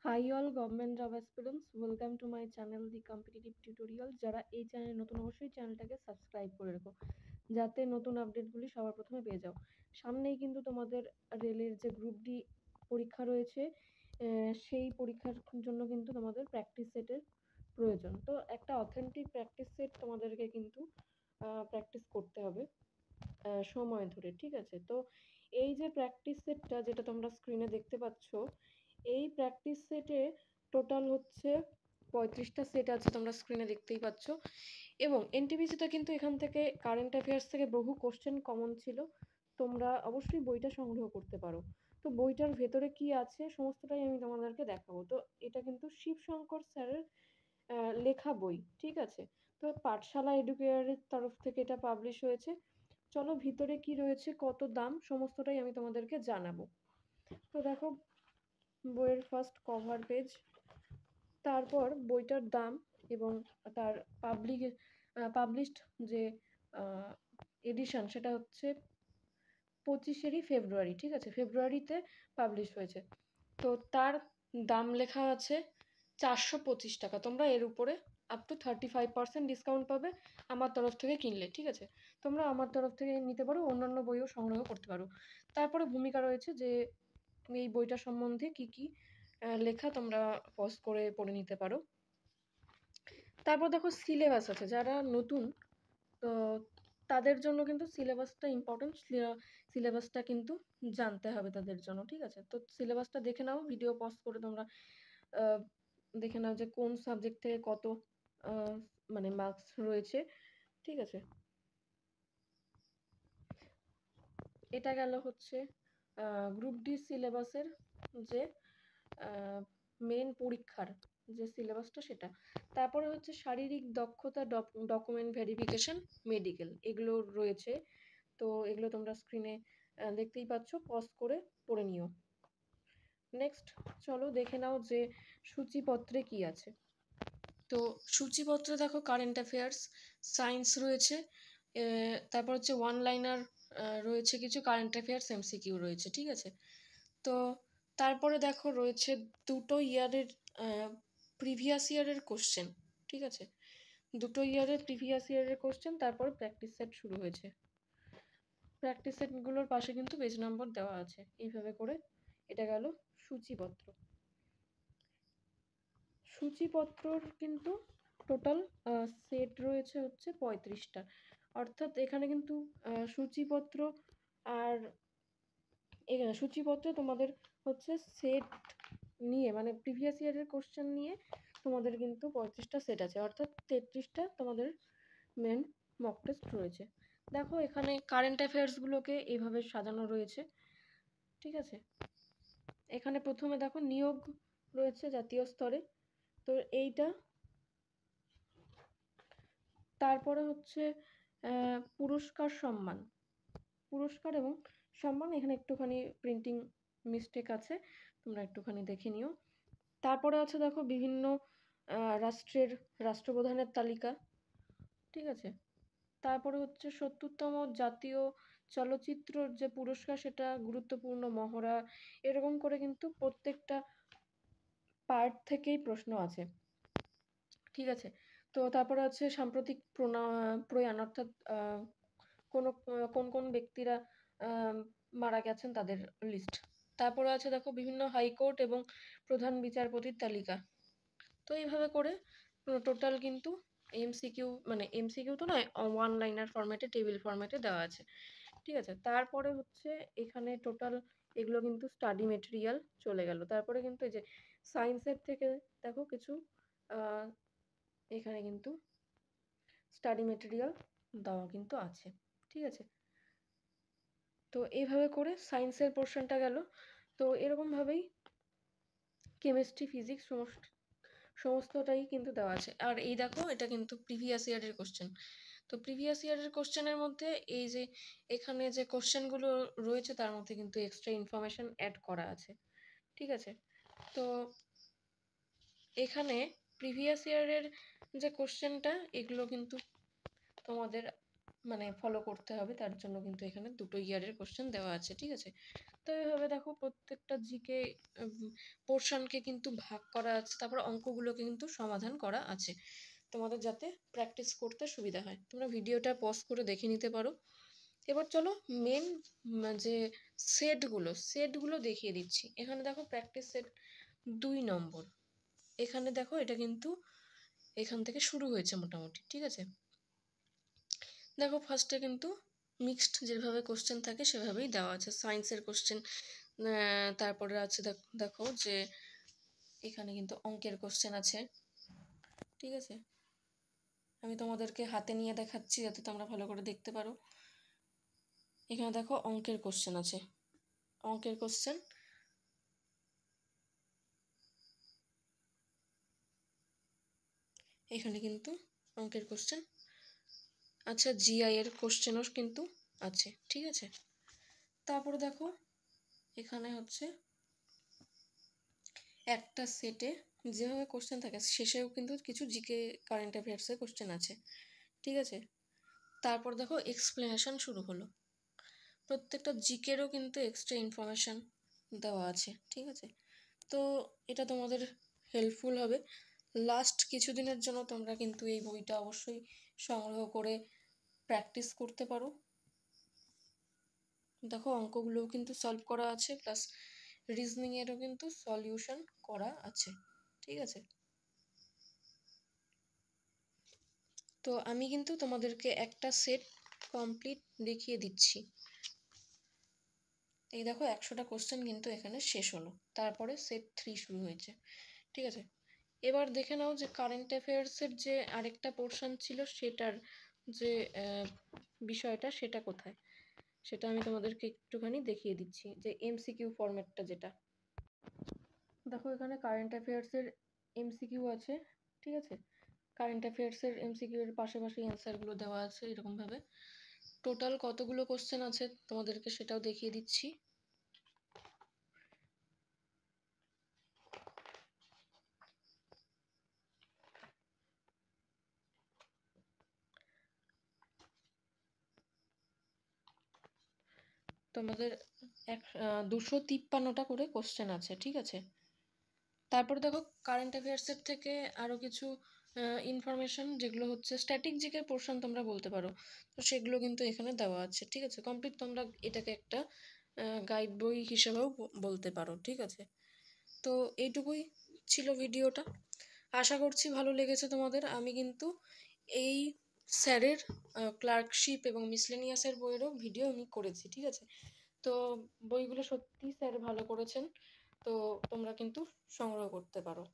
Hi all government job aspirants, welcome to my channel The Competitive Tutorial। যারা এই চ্যানেলে নতুন অবশ্যই চ্যানেলটাকে সাবস্ক্রাইব করে রেখো যাতে নতুন আপডেটগুলি সবার প্রথমে পেয়ে যাও। সামনেই কিন্তু তোমাদের রেলের যে গ্রুপ ডি পরীক্ষা রয়েছে, সেই পরীক্ষার জন্য কিন্তু তোমাদের প্র্যাকটিস সেটের প্রয়োজন। তো একটা অথেন্টিক প্র্যাকটিস সেট তোমাদেরকে কিন্তু প্র্যাকটিস করতে হবে সময় ধরে, ঠিক আছে? তো এই যে প্র্যাকটিস সেটটা যেটা তোমরা স্ক্রিনে দেখতে পাচ্ছ, এই প্র্যাকটিস সেটে টোটাল হচ্ছে 35টা সেট আছে, তোমরা স্ক্রিনে দেখতেই পাচ্ছ। এবং এনটিপিসিতে কিন্তু এখান থেকে কারেন্ট অ্যাফেয়ার্স থেকে বহু কোশ্চেন কমন ছিল, তোমরা অবশ্যই বইটা সংগ্রহ করতে পারো। তো বইটার ভেতরে কি আছে সমস্তটাই আমি তোমাদেরকে দেখাবো। তো এটা কিন্তু শিবশঙ্কর স্যারের লেখা বই, ঠিক আছে? তো পাঠশালা এডুকেয়ারের তরফ থেকে এটা পাবলিশ হয়েছে। চলো ভিতরে কি রয়েছে, কত দাম, সমস্তটাই আমি তোমাদেরকে জানাবো। তো দেখো বইয়ের ফার্স্ট কভার পেজ, তারপর বইটার দাম এবং তার পাবলিশড যে এডিশন সেটা হচ্ছে 25শে ফেব্রুয়ারি, ঠিক আছে? ফেব্রুয়ারিতে পাবলিশ হয়েছে। তো তার দাম লেখা আছে 425 টাকা। তোমরা এর উপরে আপ টু 35% ডিসকাউন্ট পাবে আমার তরফ থেকে কিনলে, ঠিক আছে? তোমরা আমার তরফ থেকে নিতে পারো, অন্যান্য বইও সংগ্রহ করতে পারো। তারপরে ভূমিকা রয়েছে যে এই বইটা সম্বন্ধে কি কি লেখা, তোমরা পজ করে পড়ে নিতে পারো। তারপর দেখো সিলেবাস আছে, যারা নতুন তো তাদের জন্য কিন্তু সিলেবাসটা ইম্পর্টেন্ট, সিলেবাসটা কিন্তু জানতে হবে তাদের জন্য, ঠিক আছে? তো সিলেবাসটা দেখে নাও, ভিডিও পজ করে তোমরা দেখে নাও যে কোন সাবজেক্ট থেকে কত মানে মার্কস রয়েছে, ঠিক আছে? এটা গেল হচ্ছে গ্রুপ ডি সিলেবাসের যে মেন পরীক্ষার যে সিলেবাসটা সেটা। তারপরে হচ্ছে শারীরিক দক্ষতা, ডকুমেন্ট ভেরিফিকেশন, মেডিকেল, এগুলো রয়েছে। তো এগুলো তোমরা স্ক্রিনে দেখতেই পাচ্ছ, পজ করে পড়ে নিও। নেক্সট চলো দেখে নাও যে সূচিপত্রে কি আছে। তো সূচিপত্রে দেখো কারেন্ট অ্যাফেয়ার্স, সায়েন্স রয়েছে, তারপর হচ্ছে ওয়ান লাইনার রয়েছে, কিছু কারেন্ট অ্যাফেয়ার্স এমসিকিউ রয়েছে, ঠিক আছে? তো তারপরে দেখো রয়েছে দুটো ইয়ারের প্রিভিয়াস ইয়ারের কোশ্চেন, ঠিক আছে? দুটো ইয়ারের প্রিভিয়াস ইয়ারের কোশ্চেন, তারপর প্র্যাকটিস সেট শুরু হয়েছে। প্র্যাকটিস সেটগুলোর পাশে কিন্তু পেজ নম্বর দেওয়া আছে। এইভাবে করে এটা গেল সূচিপত্র। সূচিপত্রর কিন্তু টোটাল সেট রয়েছে হচ্ছে 35টা, অর্থাৎ এখানে কিন্তু সূচিপত্র আর সূচিপত্র তোমাদের হচ্ছে সেট নিয়ে, মানে প্রিভিয়াস ইয়ারের কোশ্চেন নিয়ে তোমাদের কিন্তু 35টা সেট আছে, অর্থাৎ 33টা তোমাদের মেন মক টেস্ট রয়েছে। দেখো এখানে কারেন্ট অ্যাফেয়ার্সগুলোকে এইভাবে সাজানো রয়েছে, ঠিক আছে? এখানে প্রথমে দেখো নিয়োগ রয়েছে জাতীয় স্তরে, তো এইটা। তারপরে হচ্ছে পুরস্কার সম্মান, পুরস্কার এবং সম্মান, এখানে একটুখানি প্রিন্টিং মিস্টেক আছে, তোমরা একটুখানি দেখে নিও। তারপরে আছে দেখো বিভিন্ন রাষ্ট্রের রাষ্ট্রপ্রধানের তালিকা, ঠিক আছে? তারপরে হচ্ছে 70তম জাতীয় চলচ্চিত্রর যে পুরস্কার সেটা গুরুত্বপূর্ণ মহড়া, এরকম করে কিন্তু প্রত্যেকটা পার্ট থেকেই প্রশ্ন আছে, ঠিক আছে? তো তারপরে আছে সাম্প্রতিক প্রয়াণ, অর্থাৎ কোন কোন ব্যক্তিরা মারা গেছেন তাদের লিস্ট। তারপরে আছে দেখো বিভিন্ন হাইকোর্ট এবং প্রধান বিচারপতির তালিকা। তো এইভাবে করে টোটাল কিন্তু এমসিকিউ, মানে এমসিকিউ তো নয়, ওয়ান লাইনার ফরম্যাটে, টেবিল ফরম্যাটে দেওয়া আছে, ঠিক আছে? তারপরে হচ্ছে এখানে টোটাল এগুলো কিন্তু স্টাডি মেটেরিয়াল চলে গেল। তারপরে কিন্তু এই যে সায়েন্সের থেকে দেখো কিছু এখানে কিন্তু স্টাডি মেটেরিয়াল দেওয়া কিন্তু আছে, ঠিক আছে? তো এইভাবে করে সায়েন্সের পোর্শনটা গেল। তো এরকমভাবেই কেমিস্ট্রি, ফিজিক্স সমস্তটাই কিন্তু দেওয়া আছে। আর এই দেখো এটা কিন্তু প্রিভিয়াস ইয়ারের কোশ্চেন। তো প্রিভিয়াস ইয়ারের কোশ্চেনের মধ্যে এই যে এখানে যে কোশ্চেনগুলো রয়েছে তার মধ্যে কিন্তু এক্সট্রা ইনফরমেশন অ্যাড করা আছে, ঠিক আছে? তো এখানে প্রিভিয়াস ইয়ারের যে কোশ্চেনটা, এগুলো কিন্তু তোমাদের মানে ফলো করতে হবে, তার জন্য কিন্তু এখানে দুটো ইয়ারের কোশ্চেন দেওয়া আছে, ঠিক আছে? তো এইভাবে দেখো প্রত্যেকটা জিকে পোর্শনকে কিন্তু ভাগ করা আছে, তারপর অঙ্কগুলোকে কিন্তু সমাধান করা আছে তোমাদের যাতে প্র্যাকটিস করতে সুবিধা হয়। তোমরা ভিডিওটা পজ করে দেখে নিতে পারো। এবার চলো মেন যে সেটগুলো দেখিয়ে দিচ্ছি। এখানে দেখো প্র্যাকটিস সেট 2 নম্বর। এখানে দেখো এটা কিন্তু এখান থেকে শুরু হয়েছে মোটামুটি, ঠিক আছে। দেখো ফার্স্টে কিন্তু মিক্সড যেভাবে কোশ্চেন থাকে সেভাবেই দেওয়া আছে, সায়েন্সের কোশ্চেন। তারপরে আছে দেখো যে এখানে কিন্তু অঙ্কের কোশ্চেন আছে, ঠিক আছে। আমি তোমাদেরকে হাতে নিয়ে দেখাচ্ছি যাতে তোমরা ভালো করে দেখতে পারো। এখানে দেখো অঙ্কের কোশ্চেন আছে, অঙ্কের কোশ্চেন এখানে কিন্তু অঙ্কের কোশ্চেন আচ্ছা, জিআই এর কোশ্চেনও কিন্তু আছে, ঠিক আছে। তারপরে দেখো এখানে হচ্ছে একটা সেটে যেভাবে কোশ্চেন থাকে শেষেও কিন্তু কিছু জিকে কারেন্ট অ্যাফেয়ার্সের কোশ্চেন আছে, ঠিক আছে। তারপর দেখো এক্সপ্লেনেশন শুরু হলো, প্রত্যেকটা জিকেরও কিন্তু এক্সট্রা ইনফরমেশান দেওয়া আছে, ঠিক আছে। তো এটা তোমাদের হেল্পফুল হবে। লাস্ট কিছুদিনের জন্য তোমরা কিন্তু এই বইটা অবশ্যই সংগ্রহ করে প্র্যাকটিস করতে পারো। দেখো অঙ্কগুলোও কিন্তু সলভ করা আছে, প্লাস রিজনিংয়েরও কিন্তু সলিউশন করা আছে, ঠিক আছে। তো আমি কিন্তু তোমাদেরকে একটা সেট কমপ্লিট দেখিয়ে দিচ্ছি। এই দেখো 100টা কোশ্চেন কিন্তু এখানে শেষ হলো, তারপরে সেট 3 শুরু হয়েছে, ঠিক আছে। এবার দেখে নাও যে কারেন্ট অ্যাফেয়ার্সের যে আরেকটা পোর্শন ছিল সেটার যে বিষয়টা সেটা কোথায়, সেটা আমি তোমাদেরকে একটুখানি দেখিয়ে দিচ্ছি, যে এমসিকিউ ফরম্যাটটা যেটা। দেখো এখানে কারেন্ট অ্যাফেয়ার্সের এমসিকিউ আছে, ঠিক আছে। কারেন্ট অ্যাফেয়ার্সের এমসিকিউ এর পাশাপাশি অ্যান্সারগুলো দেওয়া আছে এরকমভাবে। টোটাল কতগুলো কোশ্চেন আছে তোমাদেরকে সেটাও দেখিয়ে দিচ্ছি। তোমাদের 253টা করে কোশ্চেন আছে, ঠিক আছে। তারপরে দেখো কারেন্ট অ্যাফেয়ার্সের থেকে আরও কিছু ইনফরমেশন যেগুলো হচ্ছে স্ট্যাটিক জিকে পোর্শন তোমরা বলতে পারো, তো সেগুলো কিন্তু এখানে দেওয়া আছে, ঠিক আছে। কমপ্লিট তোমরা এটাকে একটা গাইড বই হিসেবেও বলতে পারো, ঠিক আছে। তো এইটুকুই ছিল ভিডিওটা, আশা করছি ভালো লেগেছে তোমাদের। আমি কিন্তু এই স্যারের ক্লার্কশিপ এবং মিসলেনিয়াসের বইয়েরও ভিডিও আমি করেছি, ঠিক আছে। তো বইগুলো সত্যি স্যার ভালো করেছেন, তো তোমরা কিন্তু সংগ্রহ করতে পারো।